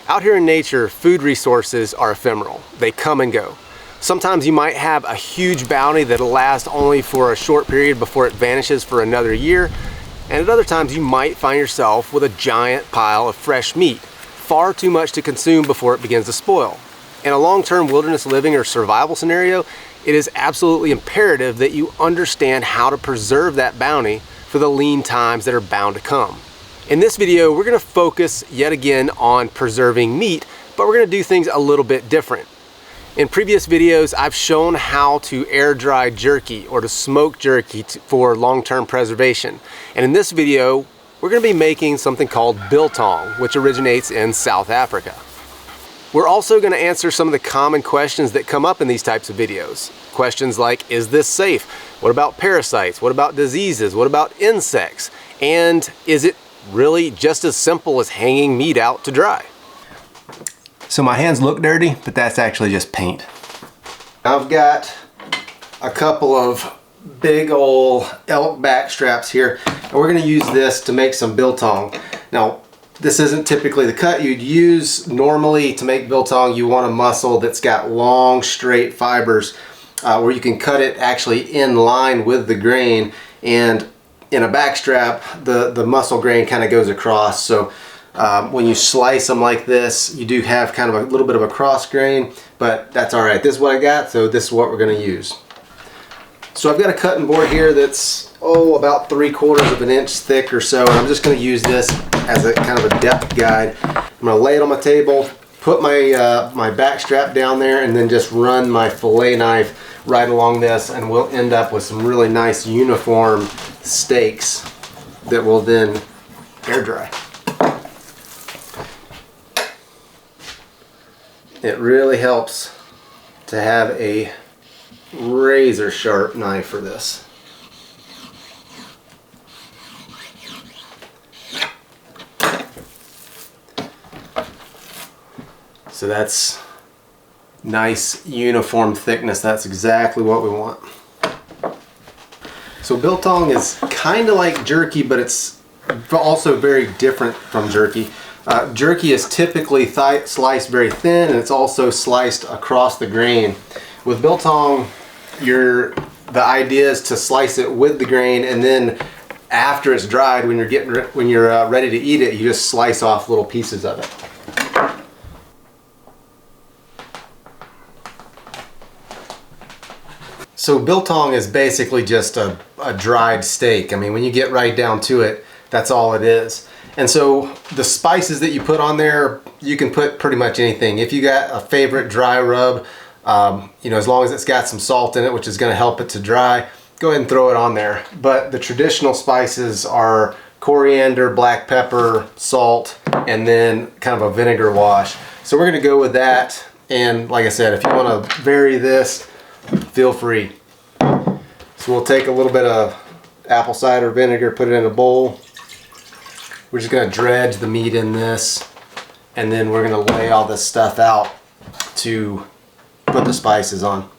Out here in nature, food resources are ephemeral. They come and go. Sometimes you might have a huge bounty that'll last only for a short period before it vanishes for another year. And at other times you might find yourself with a giant pile of fresh meat, far too much to consume before it begins to spoil. In a long-term wilderness living or survival scenario, it is absolutely imperative that you understand how to preserve that bounty for the lean times that are bound to come. In this video, we're going to focus yet again on preserving meat, but we're going to do things a little bit different. In previous videos, I've shown how to air dry jerky or to smoke jerky for long-term preservation. And in this video, we're going to be making something called biltong, which originates in South Africa. We're also going to answer some of the common questions that come up in these types of videos. Questions like, is this safe? What about parasites? What about diseases? What about insects? And is it really just as simple as hanging meat out to dry? So my hands look dirty, but that's actually just paint. I've got a couple of big old elk back straps here, and we're going to use this to make some biltong. Now, this isn't typically the cut you'd use. Normally to make biltong, you want a mussel that's got long, straight fibers where you can cut it actually in line with the grain. And in a back strap, the mussel grain kind of goes across. So when you slice them like this, you do have kind of a little bit of a cross grain, but that's all right. This is what I got, so this is what we're going to use. So I've got a cutting board here that's about 3/4 of an inch thick or so, and I'm just going to use this as a kind of a depth guide. I'm going to lay it on my table, put my my back strap down there, and then just run my fillet knife right along this, and we'll end up with some really nice uniform steaks that will then air dry. It really helps to have a razor sharp knife for this. So that's nice uniform thickness. That's exactly what we want. So biltong is kind of like jerky, but it's also very different from jerky. Jerky is typically sliced very thin, and it's also sliced across the grain. With biltong, the idea is to slice it with the grain, and then after it's dried, when you're ready to eat it, you just slice off little pieces of it. So biltong is basically just a dried steak. I mean, when you get right down to it, that's all it is. And so the spices that you put on there, you can put pretty much anything. If you got a favorite dry rub, as long as it's got some salt in it, which is going to help it to dry, go ahead and throw it on there. But the traditional spices are coriander, black pepper, salt, and then kind of a vinegar wash. So we're going to go with that. And like I said, if you want to vary this, feel free. So we'll take a little bit of apple cider vinegar, put it in a bowl. We're just going to dredge the meat in this, and then we're going to lay all this stuff out to put the spices on.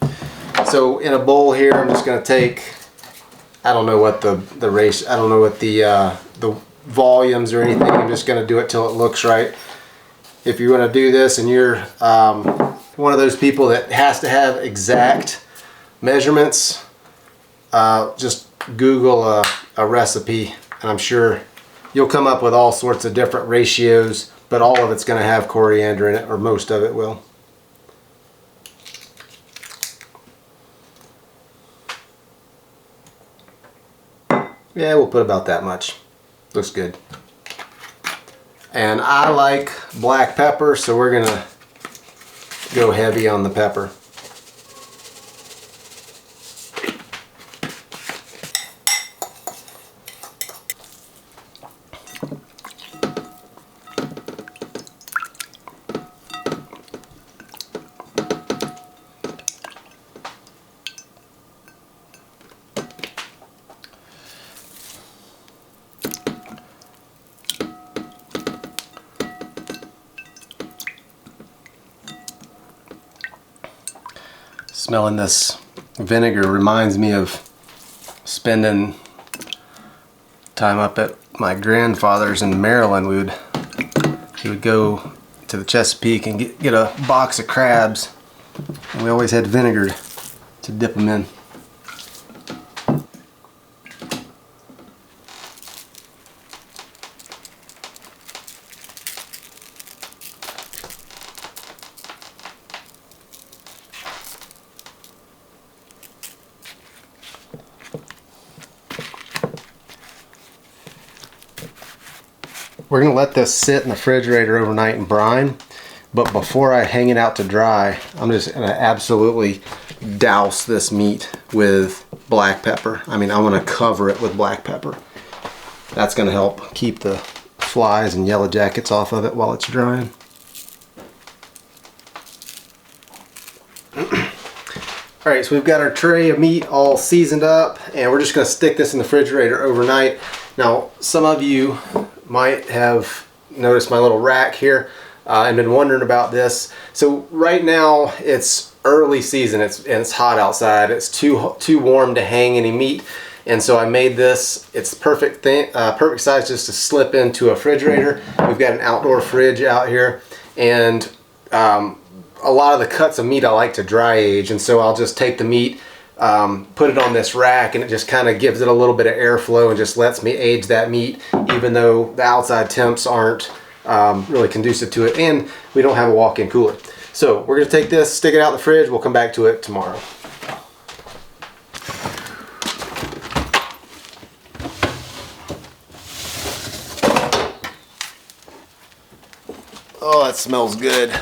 So in a bowl here, I'm just going to take, I don't know what the ratio, I don't know what the volumes or anything. I'm just going to do it till it looks right. If you want to do this and you're one of those people that has to have exact measurements, just Google a recipe, and I'm sure you'll come up with all sorts of different ratios, but all of it's going to have coriander in it, or most of it will. Yeah, we'll put about that much. Looks good. And I like black pepper, so we're going to go heavy on the pepper. Smelling this vinegar reminds me of spending time up at my grandfather's in Maryland. He would go to the Chesapeake and get a box of crabs. And we always had vinegar to dip them in. We're going to let this sit in the refrigerator overnight and brine, but before I hang it out to dry, I'm just going to absolutely douse this meat with black pepper. I mean, I want to cover it with black pepper. That's going to help keep the flies and yellow jackets off of it while it's drying. Alright, so we've got our tray of meat all seasoned up, and we're just going to stick this in the refrigerator overnight. Now, some of you might have noticed my little rack here and been wondering about this. So right now it's early season, and it's hot outside. It's too warm to hang any meat, and so I made this. It's perfect size just to slip into a refrigerator. We've got an outdoor fridge out here, and a lot of the cuts of meat I like to dry age, and so I'll just take the meat, put it on this rack, and it just kind of gives it a little bit of airflow and just lets me age that meat, even though the outside temps aren't really conducive to it, and we don't have a walk-in cooler. So we're going to take this, stick it out in the fridge. We'll come back to it tomorrow. Oh, that smells good.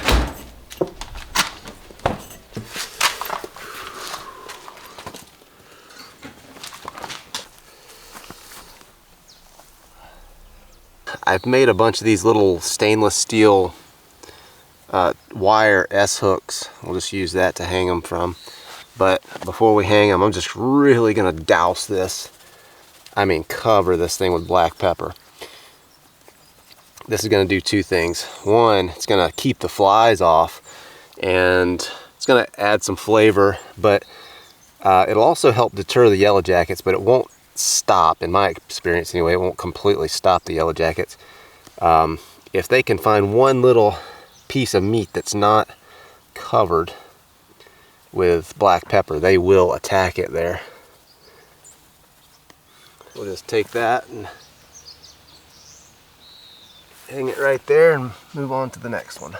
I've made a bunch of these little stainless steel wire S-hooks. We'll just use that to hang them from. But before we hang them, I'm just really going to douse this. I mean, cover this thing with black pepper. This is going to do two things. One, it's going to keep the flies off, and it's going to add some flavor, but it'll also help deter the yellow jackets, but it won't stop, in my experience anyway, it won't completely stop the yellow jackets. If they can find one little piece of meat that's not covered with black pepper, they will attack it there. We'll just take that and hang it right there and move on to the next one.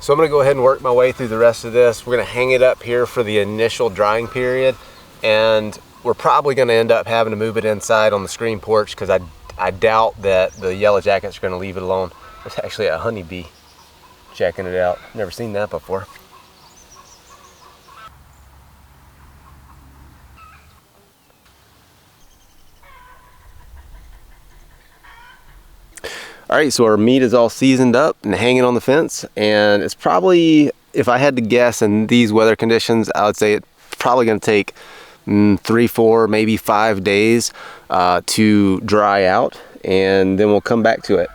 So I'm going to go ahead and work my way through the rest of this. We're going to hang it up here for the initial drying period, and we're probably going to end up having to move it inside on the screen porch because I doubt that the yellow jackets are going to leave it alone. There's actually a honeybee checking it out. Never seen that before. Alright, so our meat is all seasoned up and hanging on the fence, and it's probably, if I had to guess in these weather conditions, I would say it's probably going to take 3, 4, maybe 5 days to dry out, and then we'll come back to it.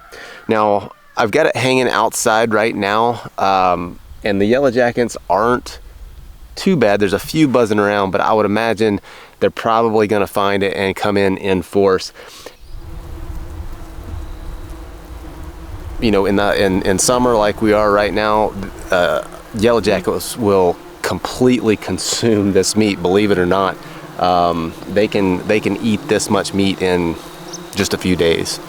Now, I've got it hanging outside right now, and the yellow jackets aren't too bad. There's a few buzzing around, but I would imagine they're probably going to find it and come in force. You know, in summer like we are right now, yellow jackets will completely consume this meat. Believe it or not, they can eat this much meat in just a few days.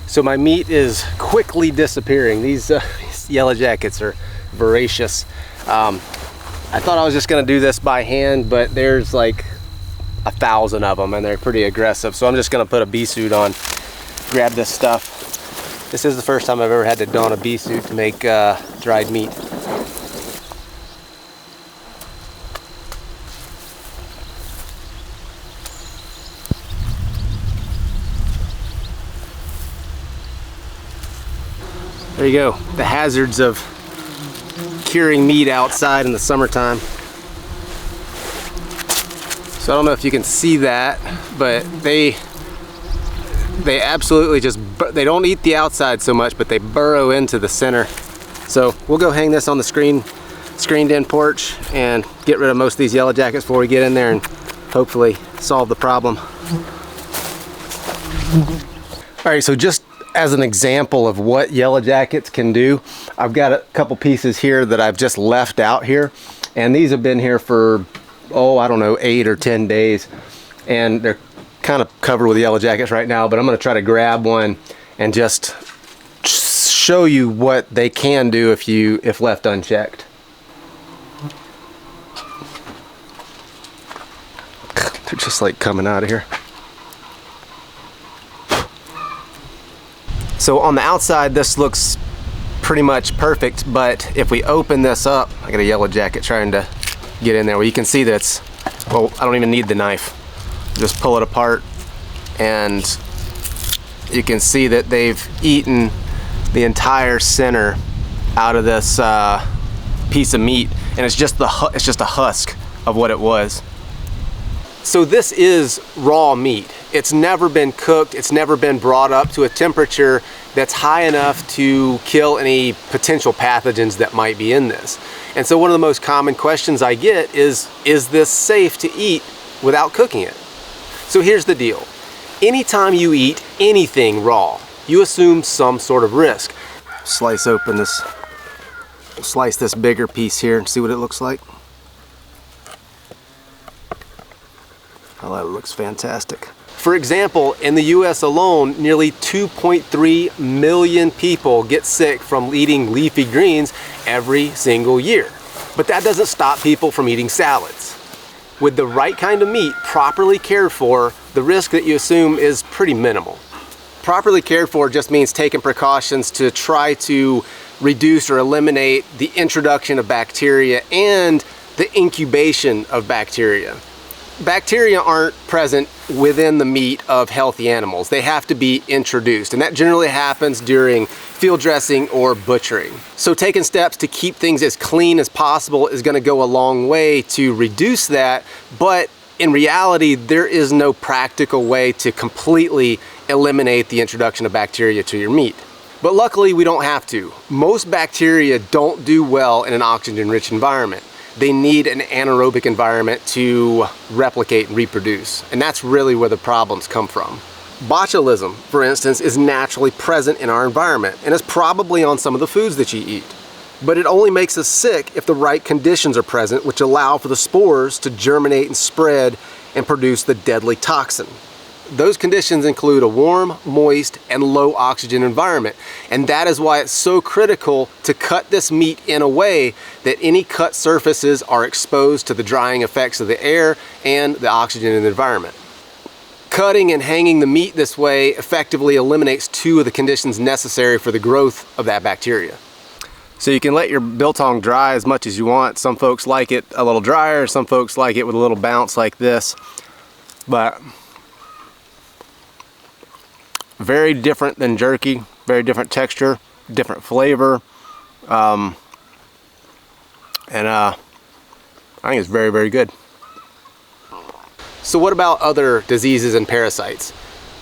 So my meat is quickly disappearing. These yellow jackets are voracious. I thought I was just gonna do this by hand, but there's like 1,000 of them and they're pretty aggressive. So I'm just gonna put a bee suit on, grab this stuff. This is the first time I've ever had to don a bee suit to make dried meat. There you go, the hazards of curing meat outside in the summertime. So I don't know if you can see that, but they absolutely just, they don't eat the outside so much, but they burrow into the center. So we'll go hang this on the screened in porch and get rid of most of these yellow jackets before we get in there and hopefully solve the problem. All right, so just as an example of what yellow jackets can do, I've got a couple pieces here that I've just left out here, and these have been here for, oh, I don't know, 8 or 10 days, and they're kind of covered with yellow jackets right now, but I'm going to try to grab one and just show you what they can do if left unchecked. They're just like coming out of here. So on the outside, this looks pretty much perfect, but if we open this up, I got a yellow jacket trying to get in there. Well, you can see that it's, well, I don't even need the knife. Just pull it apart and you can see that they've eaten the entire center out of this piece of meat, and it's just a husk of what it was. So this is raw meat. It's never been cooked. It's never been brought up to a temperature that's high enough to kill any potential pathogens that might be in this. And so one of the most common questions I get is this safe to eat without cooking it? So here's the deal. Anytime you eat anything raw, you assume some sort of risk. Slice open this, slice this bigger piece here and see what it looks like. Oh, that looks fantastic. For example, in the US alone, nearly 2.3 million people get sick from eating leafy greens every single year. But that doesn't stop people from eating salads. With the right kind of meat properly cared for, the risk that you assume is pretty minimal. Properly cared for just means taking precautions to try to reduce or eliminate the introduction of bacteria and the incubation of bacteria. Bacteria aren't present within the meat of healthy animals. They have to be introduced, and that generally happens during field dressing or butchering. So taking steps to keep things as clean as possible is going to go a long way to reduce that, but in reality, there is no practical way to completely eliminate the introduction of bacteria to your meat. But luckily, we don't have to. Most bacteria don't do well in an oxygen-rich environment. They need an anaerobic environment to replicate and reproduce. And that's really where the problems come from. Botulism, for instance, is naturally present in our environment and is probably on some of the foods that you eat. But it only makes us sick if the right conditions are present, which allow for the spores to germinate and spread and produce the deadly toxin. Those conditions include a warm, moist, and low oxygen environment. And that is why it's so critical to cut this meat in a way that any cut surfaces are exposed to the drying effects of the air and the oxygen in the environment. Cutting and hanging the meat this way effectively eliminates two of the conditions necessary for the growth of that bacteria. So you can let your biltong dry as much as you want. Some folks like it a little drier, some folks like it with a little bounce like this. But very different than jerky, very different texture, different flavor, and I think it's very, very good. So what about other diseases and parasites?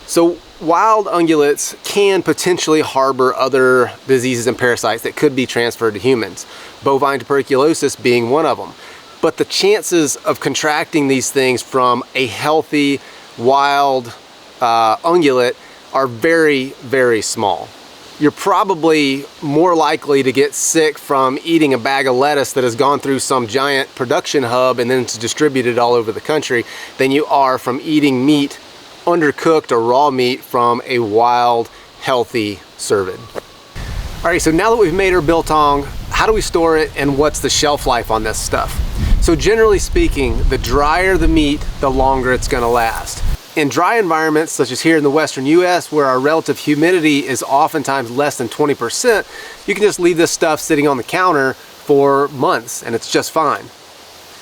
So wild ungulates can potentially harbor other diseases and parasites that could be transferred to humans, bovine tuberculosis being one of them. But the chances of contracting these things from a healthy wild ungulate are very, very small. You're probably more likely to get sick from eating a bag of lettuce that has gone through some giant production hub and then it's distributed all over the country than you are from eating meat, undercooked or raw meat from a wild, healthy cervid. All right, so now that we've made our biltong, how do we store it and what's the shelf life on this stuff? So generally speaking, the drier the meat, the longer it's gonna last. In dry environments, such as here in the western US, where our relative humidity is oftentimes less than 20%, you can just leave this stuff sitting on the counter for months and it's just fine.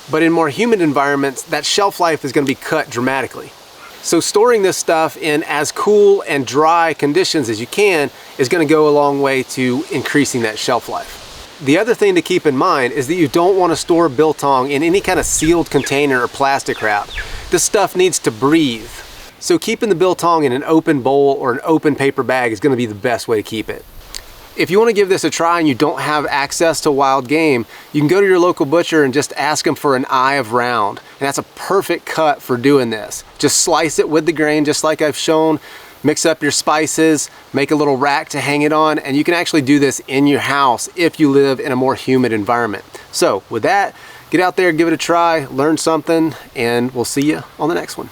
But in more humid environments, that shelf life is going to be cut dramatically. So storing this stuff in as cool and dry conditions as you can is going to go a long way to increasing that shelf life. The other thing to keep in mind is that you don't want to store biltong in any kind of sealed container or plastic wrap. This stuff needs to breathe. So keeping the biltong in an open bowl or an open paper bag is going to be the best way to keep it. If you want to give this a try and you don't have access to wild game, you can go to your local butcher and just ask them for an eye of round. And that's a perfect cut for doing this. Just slice it with the grain just like I've shown. Mix up your spices, make a little rack to hang it on, and you can actually do this in your house if you live in a more humid environment. So with that, get out there, give it a try, learn something, and we'll see you on the next one.